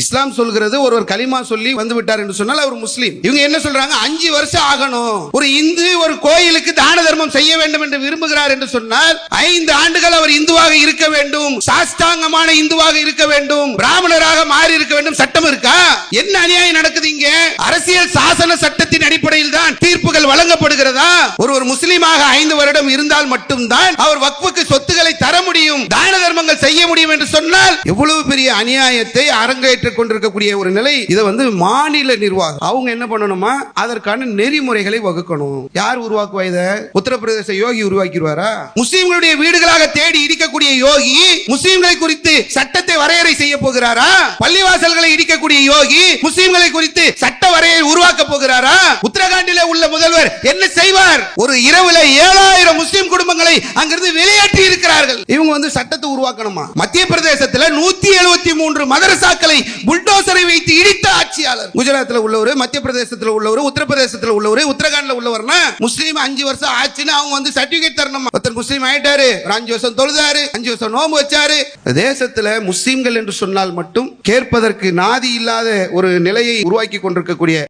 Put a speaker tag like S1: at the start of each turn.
S1: இஸ்லாம் சொல்கிறது ஒருவர் கலிமா சொல்லி வந்து விட்டார் என்று சொன்னால் அவர் முஸ்லீம். இவங்க என்ன சொல்றாங்க, 5 வருஷம் ஆகணும். ஒரு இந்து ஒரு கோயிலுக்கு தான தர்மம் செய்ய வேண்டும் என்று விரும்புகிறார் என்று சொன்னால் 5 ஆண்டுகள் அவர் இந்துவாக இருக்க வேண்டும், சாஷ்டாங்கமான இந்துவாக இருக்க வேண்டும், பிராமணராக மாறி இருக்க வேண்டும். சட்டம் இருக்கா? என்ன அநியாயம் நடக்குது இங்க? அரசியல் சாசன சட்டத்தின் அடிப்படையில் தான் தீர்ப்புகள் வழங்கப்படுகிறதா? ஒரு முஸ்லீமாக 5 வருடம் இருந்தால் மட்டும்தான் அவர் வக்ஃபுக்கு சொத்துக்களை தர முடியும், தான தர்மங்கள் செய்ய முடியும் என்று சொன்னால் எவ்வளவு பெரிய அநியாயத்தை அரங்கேற்ற கொண்டிருக்கக்கூடிய ஒரு நிலை. இதை மாநில நிர்வாகம் அவங்க என்ன பண்ணணுமா, அதற்கான நெறிமுறைகளை வகுக்கணும். யார் உருவாக்குவா? இத உத்தரப்பிரதேச யோகி உருவாக்கிடுவாரா? முஸ்லிம்களுடைய வீடுகளாக தேடி இடிக்கக்கூடிய யோகி முஸ்லிம்களை குறித்து சட்டத்தை வரையறை செய்ய போகிறாரா? பள்ளிவாசல்களை இடிக்கக்கூடிய யோகி முஸ்லிம்களை குறித்து சட்ட வரையறை உருவாக்க போகிறாரா? உத்தரகாண்டில் உள்ள முதல்வர் என்ன செய்வார்? ஒரு இரவுல 7000 முஸ்லிம் குடும்பங்களை அங்கிருந்து வெளியேற்றி இருக்கிறார்கள். இவங்க சட்டத்தை உருவாக்கணுமா? மத்திய பிரதேசத்தில் 173 மதரசாக்களை புல்டோசரை வைத்து இடித்த ஆட்சியாளர். குஜராத்தில் உள்ளவர், மத்திய பிரதேசத்தில் உள்ளவர், உத்தரப்பிரதேசத்தில் உள்ளவர், உத்தரகாண்ட்ல உள்ளவர்னா முஸ்லீம் 5 வருஷம் ஆச்சுன்னு அவங்க சர்டிபிகேட் தரணும். ஒருத்தர் முஸ்லீம் ஆயிட்டாரு, 5 வருஷம் தொழுதாரு, 5 வருஷம் நோன்பு வச்சாரு. தேசத்துல முஸ்லீம்கள் என்று சொன்னால் மட்டும் கேட்பதற்கு நாதி இல்லாத ஒரு நிலையை உருவாக்கி கொண்டிருக்கக்கூடிய